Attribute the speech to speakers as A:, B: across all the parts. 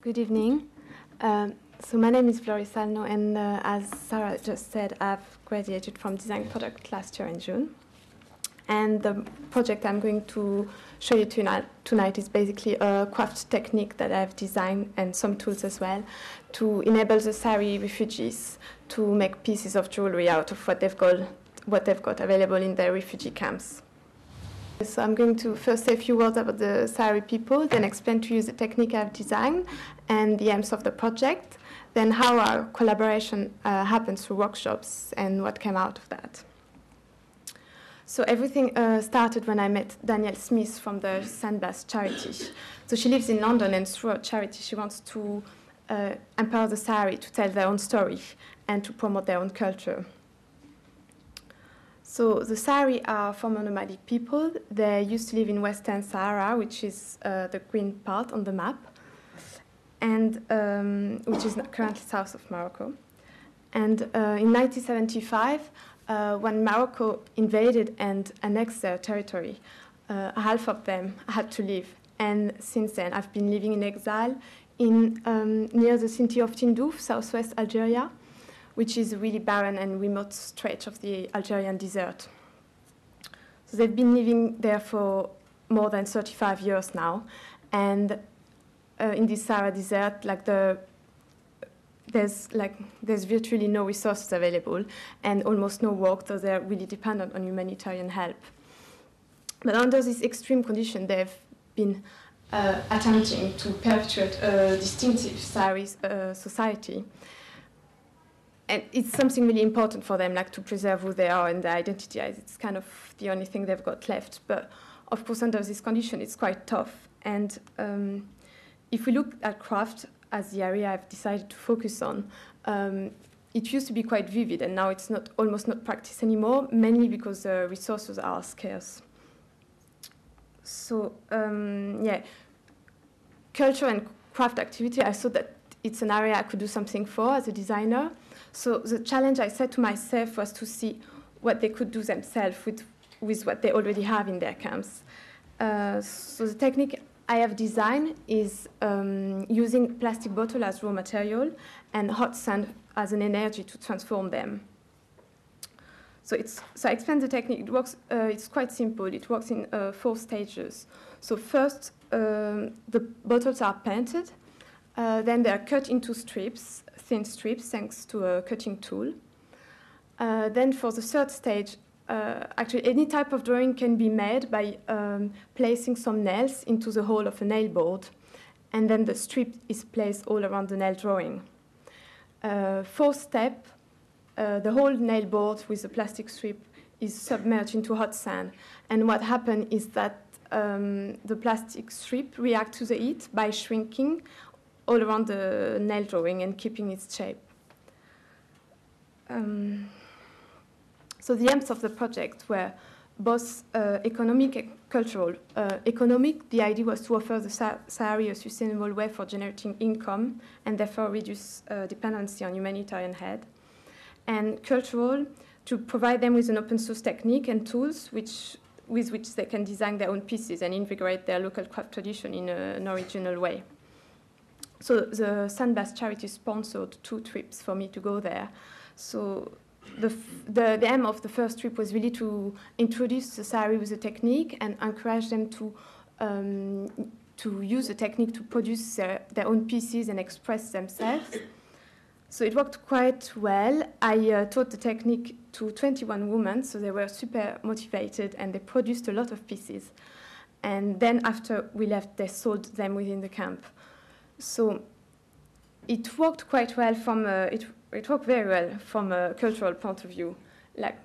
A: Good evening. So my name is Floris Salno, and as Sarah just said, I've graduated from design product last year in June. And the project I'm going to show you tonight is basically a craft technique that I've designed, and some tools as well, to enable the Sari refugees to make pieces of jewelry out of what they've got available in their refugee camps. So I'm going to first say a few words about the Sari people, then explain to you the technique I've designed and the aims of the project, then how our collaboration happens through workshops and what came out of that. So everything started when I met Danielle Smith from the Sandblast charity. So she lives in London, and through her charity she wants to empower the Sari to tell their own story and to promote their own culture. So the Sari are former nomadic people. They used to live in Western Sahara, which is the green part on the map, and which is currently south of Morocco. And in 1975, when Morocco invaded and annexed their territory, half of them had to leave. And since then, I've been living in exile in near the city of Tindouf, southwest Algeria, which is a really barren and remote stretch of the Algerian desert. So they've been living there for more than 35 years now, and in this Sahara desert, there's virtually no resources available and almost no work, so they're really dependent on humanitarian help. But under this extreme condition, they've been attempting to perpetuate a distinctive Sahrawi society. And it's something really important for them, like to preserve who they are and their identity. It's kind of the only thing they've got left. But of course, under this condition, it's quite tough. And if we look at craft as the area I've decided to focus on, it used to be quite vivid, and now it's almost not practiced anymore, mainly because the resources are scarce. So, culture and craft activity, I thought that it's an area I could do something for as a designer. So the challenge I set to myself was to see what they could do themselves with what they already have in their camps. So the technique I have designed is using plastic bottle as raw material and hot sand as an energy to transform them. So I explain the technique. It works. It's quite simple. It works in 4 stages. So first, the bottles are painted. Then they are cut into strips, thin strips, thanks to a cutting tool. Then for the third stage, actually any type of drawing can be made by placing some nails into the hole of a nail board, and then the strip is placed all around the nail drawing. Fourth step, the whole nail board with the plastic strip is submerged into hot sand, and what happens is that the plastic strip reacts to the heat by shrinking all around the nail drawing and keeping its shape. So the aims of the project were both economic and cultural. Economic, the idea was to offer the Sahrawi a sustainable way for generating income and therefore reduce dependency on humanitarian aid. And cultural, to provide them with an open source technique and tools with which they can design their own pieces and integrate their local craft tradition in an original way. So the Sandblast charity sponsored 2 trips for me to go there. So the aim of the first trip was really to introduce the Sahrawi with the technique and encourage them to use the technique to produce their own pieces and express themselves. So it worked quite well. I taught the technique to 21 women, so they were super motivated and they produced a lot of pieces. And then after we left, they sold them within the camp. So it worked quite well it worked very well from a cultural point of view, like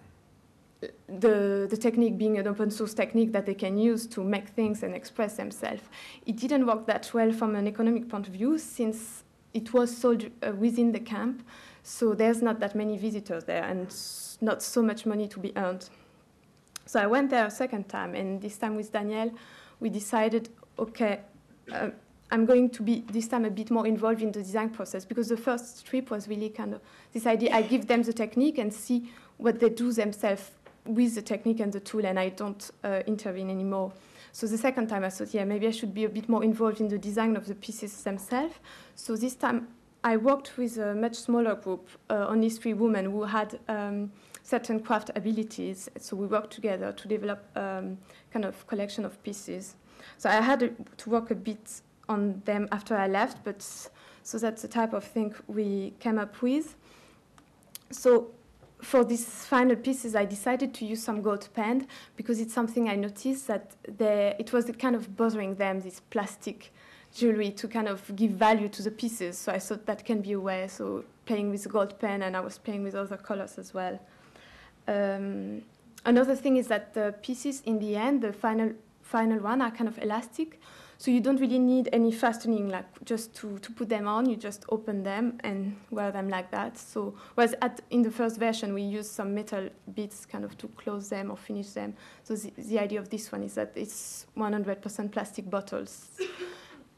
A: the technique being an open source technique that they can use to make things and express themselves. It didn't work that well from an economic point of view, since it was sold within the camp, so there's not that many visitors there and not so much money to be earned. So I went there a second time, and this time with Danielle, we decided, okay, I'm going to be this time a bit more involved in the design process, because the first trip was really kind of this idea. I give them the technique and see what they do themselves with the technique and the tool, and I don't intervene anymore. So the second time I thought, yeah, maybe I should be a bit more involved in the design of the pieces themselves. So this time I worked with a much smaller group, only 3 women who had certain craft abilities. So we worked together to develop kind of collection of pieces. So I had to work a bit on them after I left, but so that's the type of thing we came up with. So for these final pieces, I decided to use some gold pen because it's something I noticed that it was kind of bothering them, this plastic jewelry, to kind of give value to the pieces. So I thought that can be a way. So playing with gold pen, and I was playing with other colors as well. Another thing is that the pieces in the end, the final one, are kind of elastic. So you don't really need any fastening, like just to put them on. You just open them and wear them like that. So whereas in the first version, we used some metal bits kind of to close them or finish them. So the idea of this one is that it's 100% plastic bottles.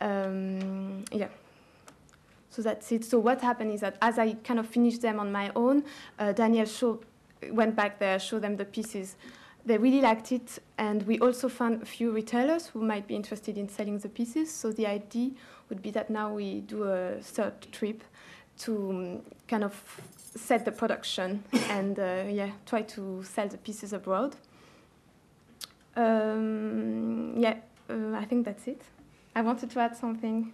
A: Yeah. So that's it. So what happened is that as I kind of finished them on my own, Daniel went back there, showed them the pieces. They really liked it, and we also found a few retailers who might be interested in selling the pieces. So the idea would be that now we do a third trip to kind of set the production and try to sell the pieces abroad. I think that's it. I wanted to add something.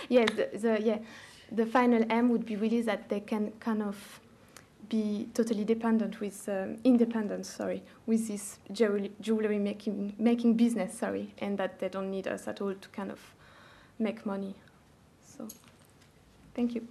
A: The final aim would be really that they can kind of be totally independent with this jewelry making business, and that they don't need us at all to kind of make money. So, thank you.